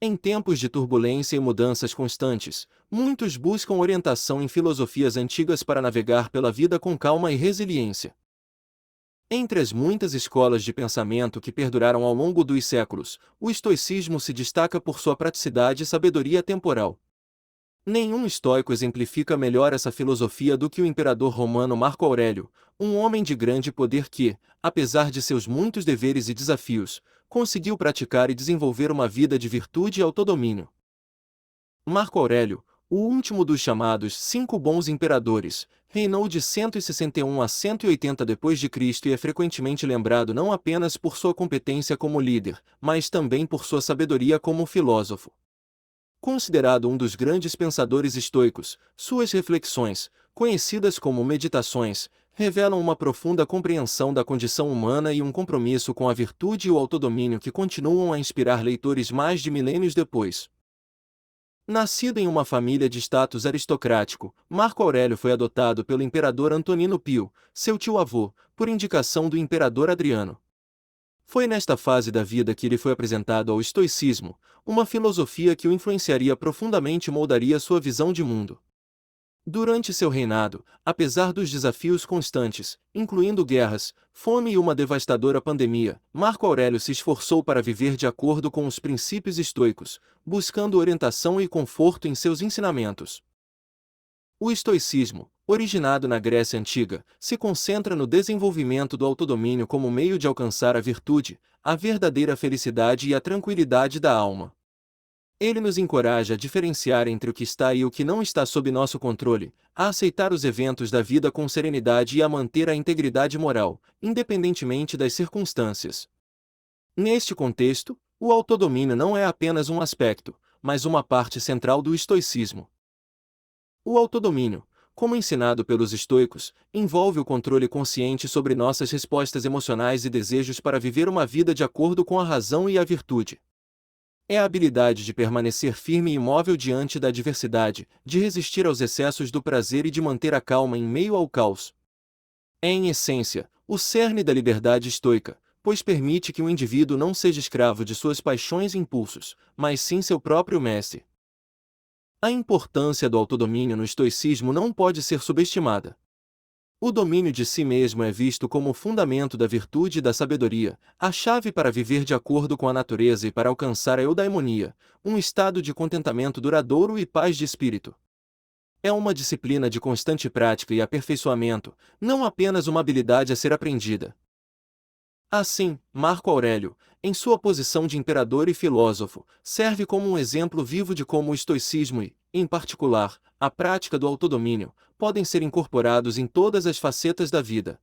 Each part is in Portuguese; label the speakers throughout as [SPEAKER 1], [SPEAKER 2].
[SPEAKER 1] Em tempos de turbulência e mudanças constantes, muitos buscam orientação em filosofias antigas para navegar pela vida com calma e resiliência. Entre as muitas escolas de pensamento que perduraram ao longo dos séculos, o estoicismo se destaca por sua praticidade e sabedoria temporal. Nenhum estoico exemplifica melhor essa filosofia do que o imperador romano Marco Aurélio, um homem de grande poder que, apesar de seus muitos deveres e desafios, conseguiu praticar e desenvolver uma vida de virtude e autodomínio. Marco Aurélio, o último dos chamados cinco bons imperadores, reinou de 161 a 180 d.C. e é frequentemente lembrado não apenas por sua competência como líder, mas também por sua sabedoria como filósofo. Considerado um dos grandes pensadores estoicos, suas reflexões, conhecidas como Meditações, revelam uma profunda compreensão da condição humana e um compromisso com a virtude e o autodomínio que continuam a inspirar leitores mais de milênios depois. Nascido em uma família de status aristocrático, Marco Aurélio foi adotado pelo imperador Antonino Pio, seu tio-avô, por indicação do imperador Adriano. Foi nesta fase da vida que lhe foi apresentado ao estoicismo, uma filosofia que o influenciaria profundamente e moldaria sua visão de mundo. Durante seu reinado, apesar dos desafios constantes, incluindo guerras, fome e uma devastadora pandemia, Marco Aurélio se esforçou para viver de acordo com os princípios estoicos, buscando orientação e conforto em seus ensinamentos. O estoicismo, originado na Grécia Antiga, se concentra no desenvolvimento do autodomínio como meio de alcançar a virtude, a verdadeira felicidade e a tranquilidade da alma. Ele nos encoraja a diferenciar entre o que está e o que não está sob nosso controle, a aceitar os eventos da vida com serenidade e a manter a integridade moral, independentemente das circunstâncias. Neste contexto, o autodomínio não é apenas um aspecto, mas uma parte central do estoicismo. O autodomínio, como ensinado pelos estoicos, envolve o controle consciente sobre nossas respostas emocionais e desejos para viver uma vida de acordo com a razão e a virtude. É a habilidade de permanecer firme e imóvel diante da adversidade, de resistir aos excessos do prazer e de manter a calma em meio ao caos. É, em essência, o cerne da liberdade estoica, pois permite que o indivíduo não seja escravo de suas paixões e impulsos, mas sim seu próprio mestre. A importância do autodomínio no estoicismo não pode ser subestimada. O domínio de si mesmo é visto como o fundamento da virtude e da sabedoria, a chave para viver de acordo com a natureza e para alcançar a eudaimonia, um estado de contentamento duradouro e paz de espírito. É uma disciplina de constante prática e aperfeiçoamento, não apenas uma habilidade a ser aprendida. Assim, Marco Aurélio, em sua posição de imperador e filósofo, serve como um exemplo vivo de como o estoicismo e, em particular, a prática do autodomínio, podem ser incorporados em todas as facetas da vida.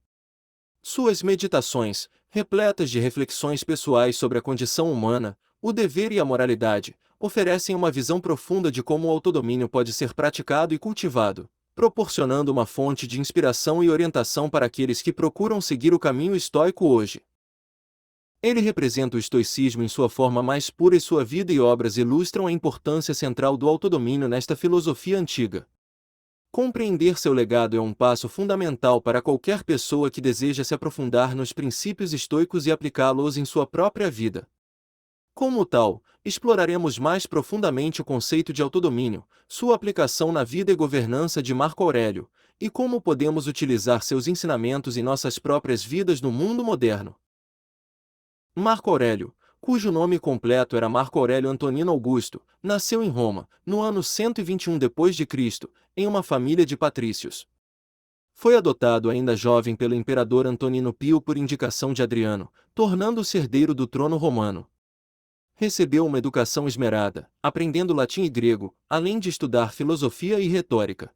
[SPEAKER 1] Suas meditações, repletas de reflexões pessoais sobre a condição humana, o dever e a moralidade, oferecem uma visão profunda de como o autodomínio pode ser praticado e cultivado, proporcionando uma fonte de inspiração e orientação para aqueles que procuram seguir o caminho estoico hoje. Ele representa o estoicismo em sua forma mais pura e sua vida e obras ilustram a importância central do autodomínio nesta filosofia antiga. Compreender seu legado é um passo fundamental para qualquer pessoa que deseja se aprofundar nos princípios estoicos e aplicá-los em sua própria vida. Como tal, exploraremos mais profundamente o conceito de autodomínio, sua aplicação na vida e governança de Marco Aurélio, e como podemos utilizar seus ensinamentos em nossas próprias vidas no mundo moderno. Marco Aurélio, cujo nome completo era Marco Aurélio Antonino Augusto, nasceu em Roma, no ano 121 d.C., em uma família de patrícios. Foi adotado ainda jovem pelo imperador Antonino Pio por indicação de Adriano, tornando-se herdeiro do trono romano. Recebeu uma educação esmerada, aprendendo latim e grego, além de estudar filosofia e retórica.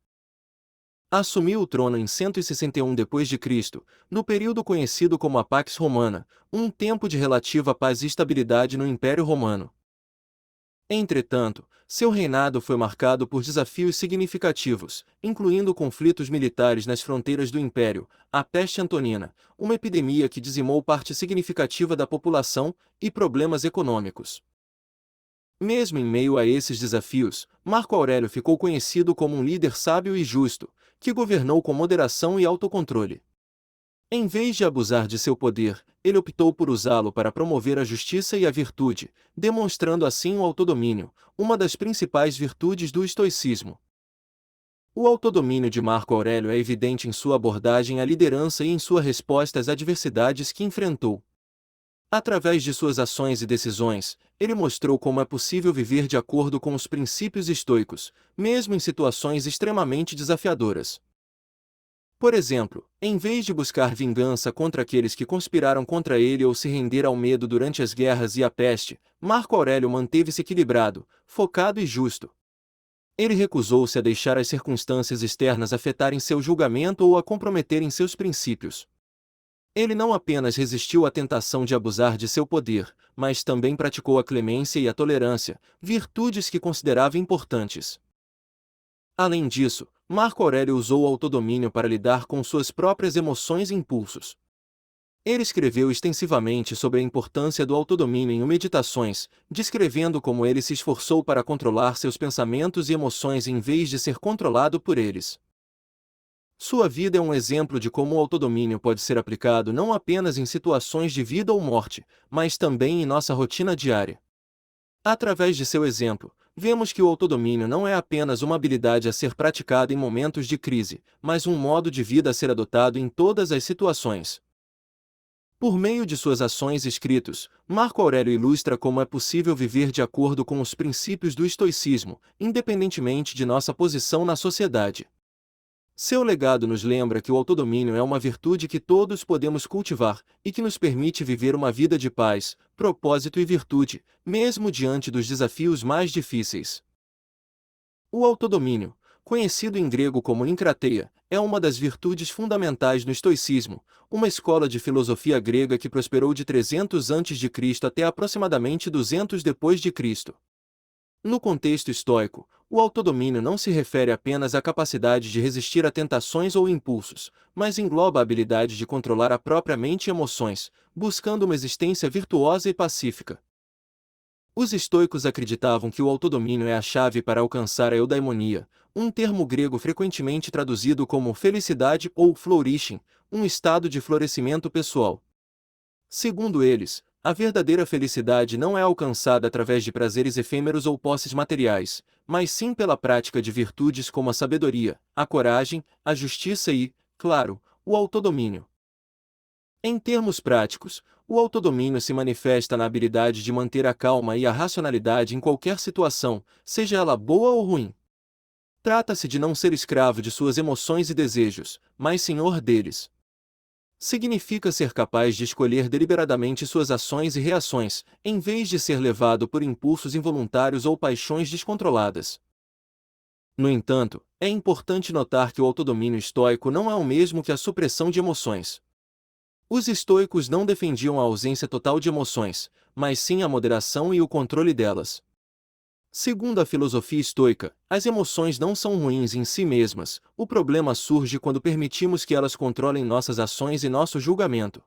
[SPEAKER 1] Assumiu o trono em 161 d.C., no período conhecido como a Pax Romana, um tempo de relativa paz e estabilidade no Império Romano. Entretanto, seu reinado foi marcado por desafios significativos, incluindo conflitos militares nas fronteiras do Império, a peste antonina, uma epidemia que dizimou parte significativa da população, e problemas econômicos. Mesmo em meio a esses desafios, Marco Aurélio ficou conhecido como um líder sábio e justo, que governou com moderação e autocontrole. Em vez de abusar de seu poder, ele optou por usá-lo para promover a justiça e a virtude, demonstrando assim o autodomínio, uma das principais virtudes do estoicismo. O autodomínio de Marco Aurélio é evidente em sua abordagem à liderança e em sua resposta às adversidades que enfrentou. Através de suas ações e decisões, ele mostrou como é possível viver de acordo com os princípios estoicos, mesmo em situações extremamente desafiadoras. Por exemplo, em vez de buscar vingança contra aqueles que conspiraram contra ele ou se render ao medo durante as guerras e a peste, Marco Aurélio manteve-se equilibrado, focado e justo. Ele recusou-se a deixar as circunstâncias externas afetarem seu julgamento ou a comprometerem seus princípios. Ele não apenas resistiu à tentação de abusar de seu poder, mas também praticou a clemência e a tolerância, virtudes que considerava importantes. Além disso, Marco Aurélio usou o autodomínio para lidar com suas próprias emoções e impulsos. Ele escreveu extensivamente sobre a importância do autodomínio em Meditações, descrevendo como ele se esforçou para controlar seus pensamentos e emoções em vez de ser controlado por eles. Sua vida é um exemplo de como o autodomínio pode ser aplicado não apenas em situações de vida ou morte, mas também em nossa rotina diária. Através de seu exemplo, vemos que o autodomínio não é apenas uma habilidade a ser praticada em momentos de crise, mas um modo de vida a ser adotado em todas as situações. Por meio de suas ações e escritos, Marco Aurélio ilustra como é possível viver de acordo com os princípios do estoicismo, independentemente de nossa posição na sociedade. Seu legado nos lembra que o autodomínio é uma virtude que todos podemos cultivar e que nos permite viver uma vida de paz, propósito e virtude, mesmo diante dos desafios mais difíceis. O autodomínio, conhecido em grego como encrateia, é uma das virtudes fundamentais no estoicismo, uma escola de filosofia grega que prosperou de 300 a.C. até aproximadamente 200 depois de Cristo. No contexto estoico, o autodomínio não se refere apenas à capacidade de resistir a tentações ou impulsos, mas engloba a habilidade de controlar a própria mente e emoções, buscando uma existência virtuosa e pacífica. Os estoicos acreditavam que o autodomínio é a chave para alcançar a eudaimonia, um termo grego frequentemente traduzido como felicidade ou flourishing, um estado de florescimento pessoal. Segundo eles, a verdadeira felicidade não é alcançada através de prazeres efêmeros ou posses materiais, mas sim pela prática de virtudes como a sabedoria, a coragem, a justiça e, claro, o autodomínio. Em termos práticos, o autodomínio se manifesta na habilidade de manter a calma e a racionalidade em qualquer situação, seja ela boa ou ruim. Trata-se de não ser escravo de suas emoções e desejos, mas senhor deles. Significa ser capaz de escolher deliberadamente suas ações e reações, em vez de ser levado por impulsos involuntários ou paixões descontroladas. No entanto, é importante notar que o autodomínio estoico não é o mesmo que a supressão de emoções. Os estoicos não defendiam a ausência total de emoções, mas sim a moderação e o controle delas. Segundo a filosofia estoica, as emoções não são ruins em si mesmas, o problema surge quando permitimos que elas controlem nossas ações e nosso julgamento.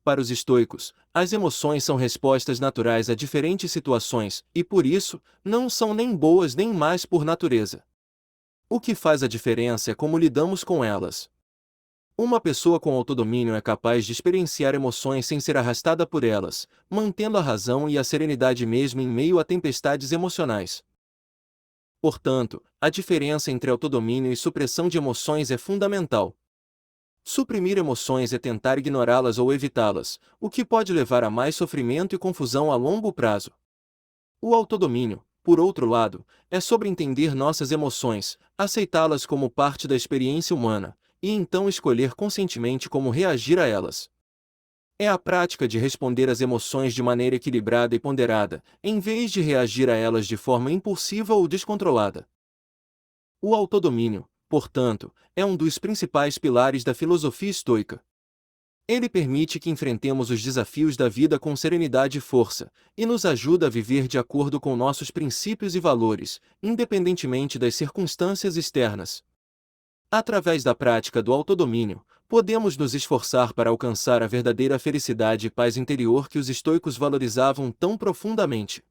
[SPEAKER 1] Para os estoicos, as emoções são respostas naturais a diferentes situações, e por isso, não são nem boas nem más por natureza. O que faz a diferença é como lidamos com elas. Uma pessoa com autodomínio é capaz de experienciar emoções sem ser arrastada por elas, mantendo a razão e a serenidade mesmo em meio a tempestades emocionais. Portanto, a diferença entre autodomínio e supressão de emoções é fundamental. Suprimir emoções é tentar ignorá-las ou evitá-las, o que pode levar a mais sofrimento e confusão a longo prazo. O autodomínio, por outro lado, é sobre entender nossas emoções, aceitá-las como parte da experiência humana, e então escolher conscientemente como reagir a elas. É a prática de responder às emoções de maneira equilibrada e ponderada, em vez de reagir a elas de forma impulsiva ou descontrolada. O autodomínio, portanto, é um dos principais pilares da filosofia estoica. Ele permite que enfrentemos os desafios da vida com serenidade e força, e nos ajuda a viver de acordo com nossos princípios e valores, independentemente das circunstâncias externas. Através da prática do autodomínio, podemos nos esforçar para alcançar a verdadeira felicidade e paz interior que os estoicos valorizavam tão profundamente.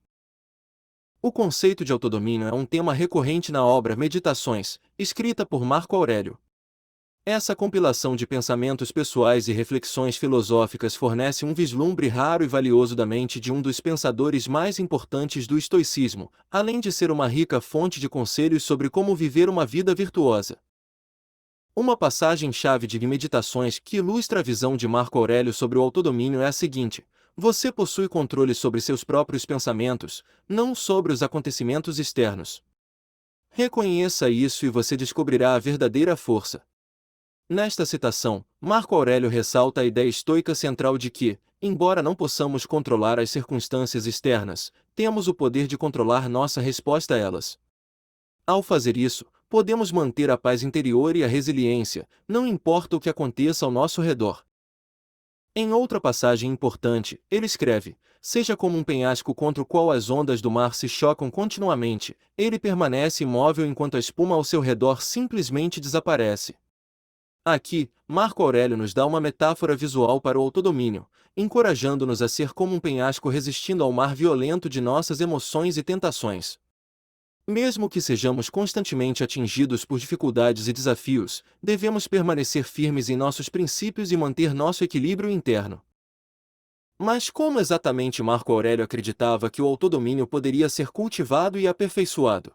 [SPEAKER 1] O conceito de autodomínio é um tema recorrente na obra Meditações, escrita por Marco Aurélio. Essa compilação de pensamentos pessoais e reflexões filosóficas fornece um vislumbre raro e valioso da mente de um dos pensadores mais importantes do estoicismo, além de ser uma rica fonte de conselhos sobre como viver uma vida virtuosa. Uma passagem-chave de Meditações que ilustra a visão de Marco Aurélio sobre o autodomínio é a seguinte: você possui controle sobre seus próprios pensamentos, não sobre os acontecimentos externos. Reconheça isso e você descobrirá a verdadeira força. Nesta citação, Marco Aurélio ressalta a ideia estoica central de que, embora não possamos controlar as circunstâncias externas, temos o poder de controlar nossa resposta a elas. Ao fazer isso, podemos manter a paz interior e a resiliência, não importa o que aconteça ao nosso redor. Em outra passagem importante, ele escreve: seja como um penhasco contra o qual as ondas do mar se chocam continuamente, ele permanece imóvel enquanto a espuma ao seu redor simplesmente desaparece. Aqui, Marco Aurélio nos dá uma metáfora visual para o autodomínio, encorajando-nos a ser como um penhasco resistindo ao mar violento de nossas emoções e tentações. Mesmo que sejamos constantemente atingidos por dificuldades e desafios, devemos permanecer firmes em nossos princípios e manter nosso equilíbrio interno. Mas como exatamente Marco Aurélio acreditava que o autodomínio poderia ser cultivado e aperfeiçoado?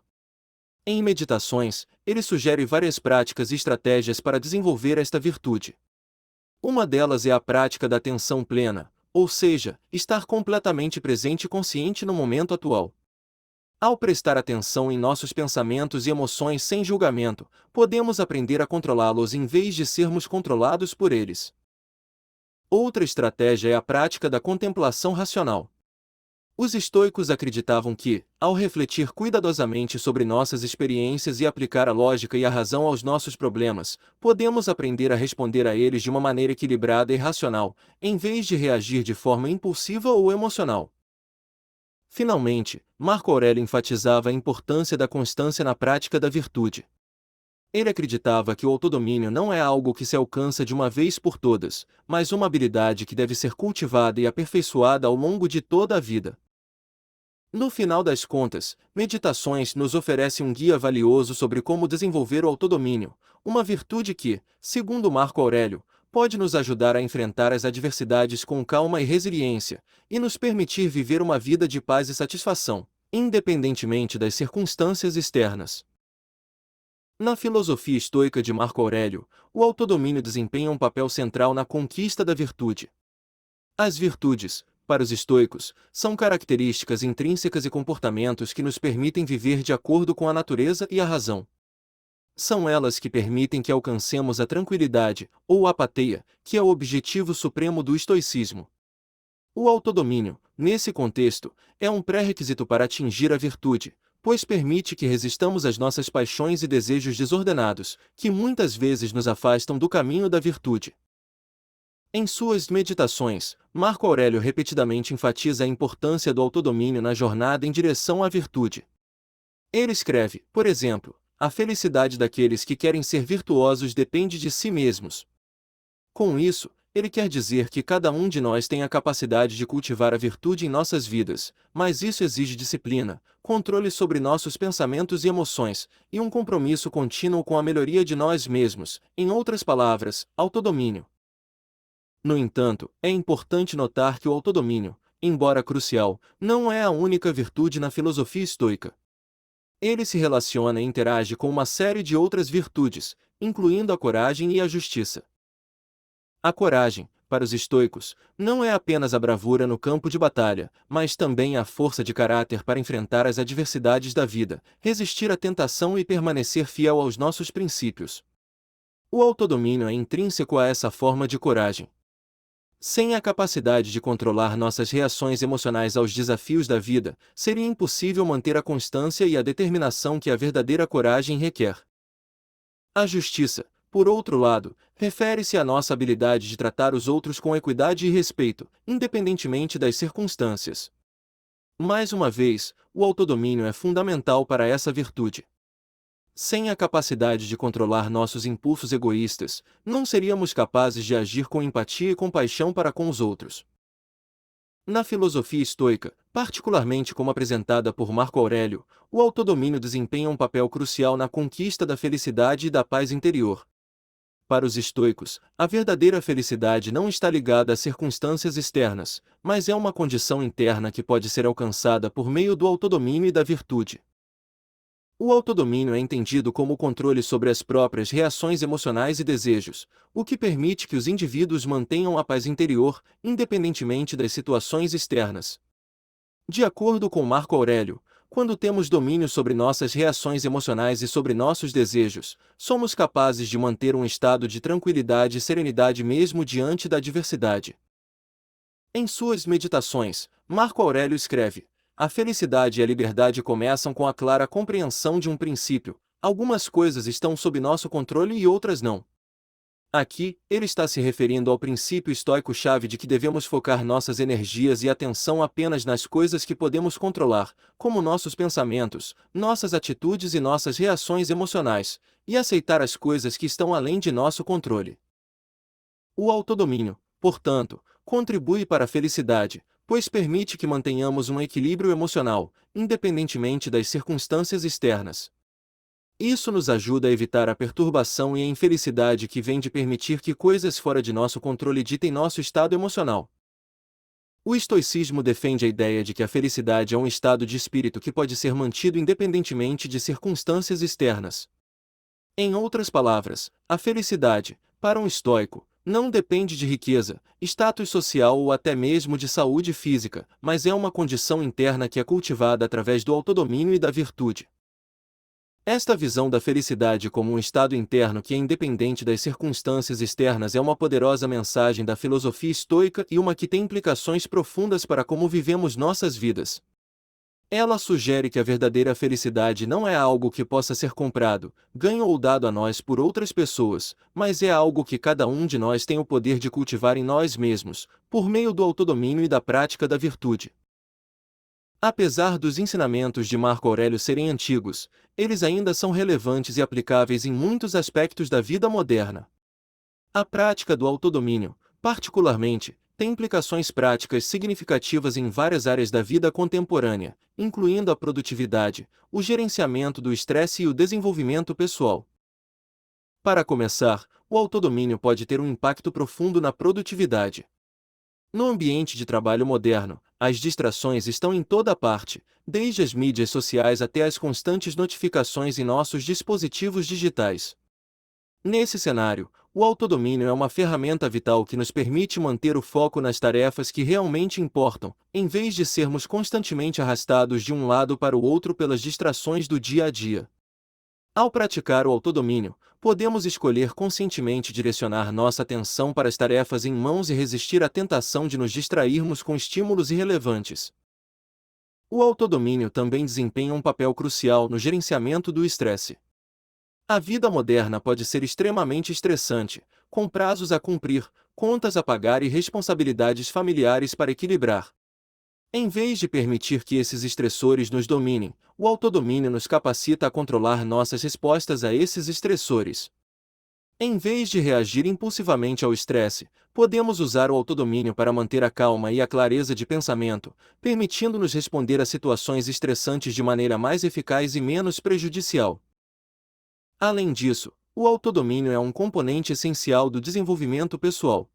[SPEAKER 1] Em Meditações, ele sugere várias práticas e estratégias para desenvolver esta virtude. Uma delas é a prática da atenção plena, ou seja, estar completamente presente e consciente no momento atual. Ao prestar atenção em nossos pensamentos e emoções sem julgamento, podemos aprender a controlá-los em vez de sermos controlados por eles. Outra estratégia é a prática da contemplação racional. Os estoicos acreditavam que, ao refletir cuidadosamente sobre nossas experiências e aplicar a lógica e a razão aos nossos problemas, podemos aprender a responder a eles de uma maneira equilibrada e racional, em vez de reagir de forma impulsiva ou emocional. Finalmente, Marco Aurélio enfatizava a importância da constância na prática da virtude. Ele acreditava que o autodomínio não é algo que se alcança de uma vez por todas, mas uma habilidade que deve ser cultivada e aperfeiçoada ao longo de toda a vida. No final das contas, Meditações nos oferece um guia valioso sobre como desenvolver o autodomínio, uma virtude que, segundo Marco Aurélio, pode nos ajudar a enfrentar as adversidades com calma e resiliência, e nos permitir viver uma vida de paz e satisfação, independentemente das circunstâncias externas. Na filosofia estoica de Marco Aurélio, o autodomínio desempenha um papel central na conquista da virtude. As virtudes, para os estoicos, são características intrínsecas e comportamentos que nos permitem viver de acordo com a natureza e a razão. São elas que permitem que alcancemos a tranquilidade, ou apatia, que é o objetivo supremo do estoicismo. O autodomínio, nesse contexto, é um pré-requisito para atingir a virtude, pois permite que resistamos às nossas paixões e desejos desordenados, que muitas vezes nos afastam do caminho da virtude. Em suas Meditações, Marco Aurélio repetidamente enfatiza a importância do autodomínio na jornada em direção à virtude. Ele escreve, por exemplo: a felicidade daqueles que querem ser virtuosos depende de si mesmos. Com isso, ele quer dizer que cada um de nós tem a capacidade de cultivar a virtude em nossas vidas, mas isso exige disciplina, controle sobre nossos pensamentos e emoções, e um compromisso contínuo com a melhoria de nós mesmos, em outras palavras, autodomínio. No entanto, é importante notar que o autodomínio, embora crucial, não é a única virtude na filosofia estoica. Ele se relaciona e interage com uma série de outras virtudes, incluindo a coragem e a justiça. A coragem, para os estoicos, não é apenas a bravura no campo de batalha, mas também a força de caráter para enfrentar as adversidades da vida, resistir à tentação e permanecer fiel aos nossos princípios. O autodomínio é intrínseco a essa forma de coragem. Sem a capacidade de controlar nossas reações emocionais aos desafios da vida, seria impossível manter a constância e a determinação que a verdadeira coragem requer. A justiça, por outro lado, refere-se à nossa habilidade de tratar os outros com equidade e respeito, independentemente das circunstâncias. Mais uma vez, o autodomínio é fundamental para essa virtude. Sem a capacidade de controlar nossos impulsos egoístas, não seríamos capazes de agir com empatia e compaixão para com os outros. Na filosofia estoica, particularmente como apresentada por Marco Aurélio, o autodomínio desempenha um papel crucial na conquista da felicidade e da paz interior. Para os estoicos, a verdadeira felicidade não está ligada a circunstâncias externas, mas é uma condição interna que pode ser alcançada por meio do autodomínio e da virtude. O autodomínio é entendido como o controle sobre as próprias reações emocionais e desejos, o que permite que os indivíduos mantenham a paz interior, independentemente das situações externas. De acordo com Marco Aurélio, quando temos domínio sobre nossas reações emocionais e sobre nossos desejos, somos capazes de manter um estado de tranquilidade e serenidade mesmo diante da adversidade. Em suas meditações, Marco Aurélio escreve: a felicidade e a liberdade começam com a clara compreensão de um princípio. Algumas coisas estão sob nosso controle e outras não. Aqui, ele está se referindo ao princípio estoico-chave de que devemos focar nossas energias e atenção apenas nas coisas que podemos controlar, como nossos pensamentos, nossas atitudes e nossas reações emocionais, e aceitar as coisas que estão além de nosso controle. O autodomínio, portanto, contribui para a felicidade, pois permite que mantenhamos um equilíbrio emocional, independentemente das circunstâncias externas. Isso nos ajuda a evitar a perturbação e a infelicidade que vem de permitir que coisas fora de nosso controle ditem nosso estado emocional. O estoicismo defende a ideia de que a felicidade é um estado de espírito que pode ser mantido independentemente de circunstâncias externas. Em outras palavras, a felicidade, para um estoico, não depende de riqueza, status social ou até mesmo de saúde física, mas é uma condição interna que é cultivada através do autodomínio e da virtude. Esta visão da felicidade como um estado interno que é independente das circunstâncias externas é uma poderosa mensagem da filosofia estoica e uma que tem implicações profundas para como vivemos nossas vidas. Ela sugere que a verdadeira felicidade não é algo que possa ser comprado, ganho ou dado a nós por outras pessoas, mas é algo que cada um de nós tem o poder de cultivar em nós mesmos, por meio do autodomínio e da prática da virtude. Apesar dos ensinamentos de Marco Aurélio serem antigos, eles ainda são relevantes e aplicáveis em muitos aspectos da vida moderna. A prática do autodomínio, particularmente, tem implicações práticas significativas em várias áreas da vida contemporânea, incluindo a produtividade, o gerenciamento do estresse e o desenvolvimento pessoal. Para começar, o autodomínio pode ter um impacto profundo na produtividade. No ambiente de trabalho moderno, as distrações estão em toda parte, desde as mídias sociais até as constantes notificações em nossos dispositivos digitais. Nesse cenário, o autodomínio é uma ferramenta vital que nos permite manter o foco nas tarefas que realmente importam, em vez de sermos constantemente arrastados de um lado para o outro pelas distrações do dia a dia. Ao praticar o autodomínio, podemos escolher conscientemente direcionar nossa atenção para as tarefas em mãos e resistir à tentação de nos distrairmos com estímulos irrelevantes. O autodomínio também desempenha um papel crucial no gerenciamento do estresse. A vida moderna pode ser extremamente estressante, com prazos a cumprir, contas a pagar e responsabilidades familiares para equilibrar. Em vez de permitir que esses estressores nos dominem, o autodomínio nos capacita a controlar nossas respostas a esses estressores. Em vez de reagir impulsivamente ao estresse, podemos usar o autodomínio para manter a calma e a clareza de pensamento, permitindo-nos responder a situações estressantes de maneira mais eficaz e menos prejudicial. Além disso, o autodomínio é um componente essencial do desenvolvimento pessoal.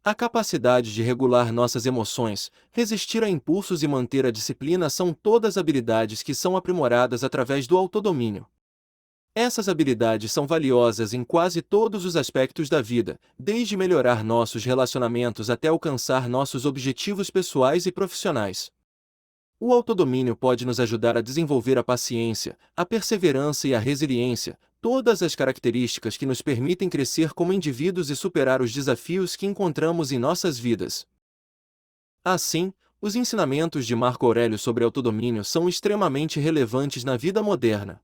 [SPEAKER 1] A capacidade de regular nossas emoções, resistir a impulsos e manter a disciplina são todas habilidades que são aprimoradas através do autodomínio. Essas habilidades são valiosas em quase todos os aspectos da vida, desde melhorar nossos relacionamentos até alcançar nossos objetivos pessoais e profissionais. O autodomínio pode nos ajudar a desenvolver a paciência, a perseverança e a resiliência, todas as características que nos permitem crescer como indivíduos e superar os desafios que encontramos em nossas vidas. Assim, os ensinamentos de Marco Aurélio sobre autodomínio são extremamente relevantes na vida moderna.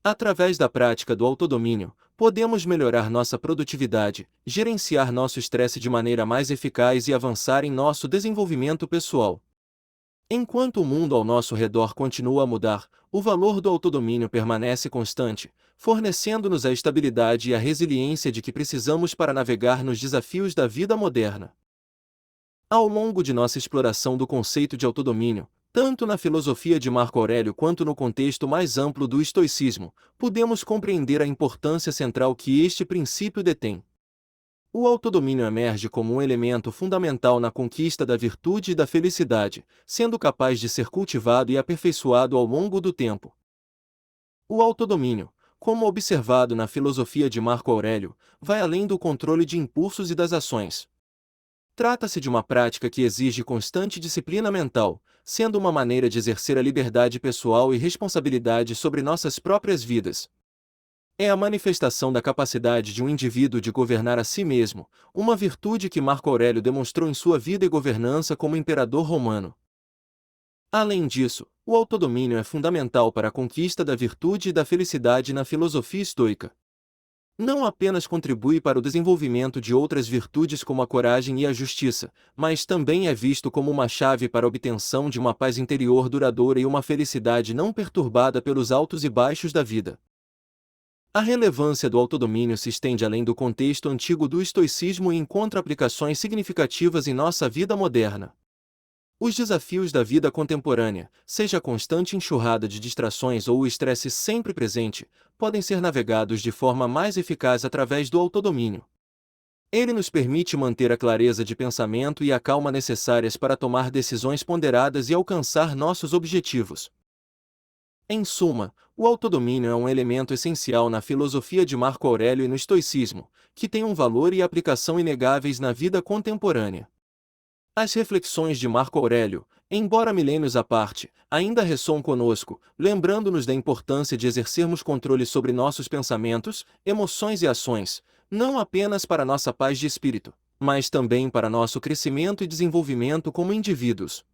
[SPEAKER 1] Através da prática do autodomínio, podemos melhorar nossa produtividade, gerenciar nosso estresse de maneira mais eficaz e avançar em nosso desenvolvimento pessoal. Enquanto o mundo ao nosso redor continua a mudar, o valor do autodomínio permanece constante, fornecendo-nos a estabilidade e a resiliência de que precisamos para navegar nos desafios da vida moderna. Ao longo de nossa exploração do conceito de autodomínio, Tanto na filosofia de Marco Aurélio quanto no contexto mais amplo do estoicismo, podemos compreender a importância central que este princípio detém. O autodomínio emerge como um elemento fundamental na conquista da virtude e da felicidade, sendo capaz de ser cultivado e aperfeiçoado ao longo do tempo. O autodomínio, como observado na filosofia de Marco Aurélio, vai além do controle de impulsos e das ações. Trata-se de uma prática que exige constante disciplina mental, sendo uma maneira de exercer a liberdade pessoal e responsabilidade sobre nossas próprias vidas. É a manifestação da capacidade de um indivíduo de governar a si mesmo, uma virtude que Marco Aurélio demonstrou em sua vida e governança como imperador romano. Além disso, o autodomínio é fundamental para a conquista da virtude e da felicidade na filosofia estoica. Não apenas contribui para o desenvolvimento de outras virtudes como a coragem e a justiça, mas também é visto como uma chave para a obtenção de uma paz interior duradoura e uma felicidade não perturbada pelos altos e baixos da vida. A relevância do autodomínio se estende além do contexto antigo do estoicismo e encontra aplicações significativas em nossa vida moderna. Os desafios da vida contemporânea, seja a constante enxurrada de distrações ou o estresse sempre presente, podem ser navegados de forma mais eficaz através do autodomínio. Ele nos permite manter a clareza de pensamento e a calma necessárias para tomar decisões ponderadas e alcançar nossos objetivos. Em suma, o autodomínio é um elemento essencial na filosofia de Marco Aurélio e no estoicismo, que tem um valor e aplicação inegáveis na vida contemporânea. As reflexões de Marco Aurélio, embora milênios à parte, ainda ressoam conosco, lembrando-nos da importância de exercermos controle sobre nossos pensamentos, emoções e ações, não apenas para nossa paz de espírito, mas também para nosso crescimento e desenvolvimento como indivíduos.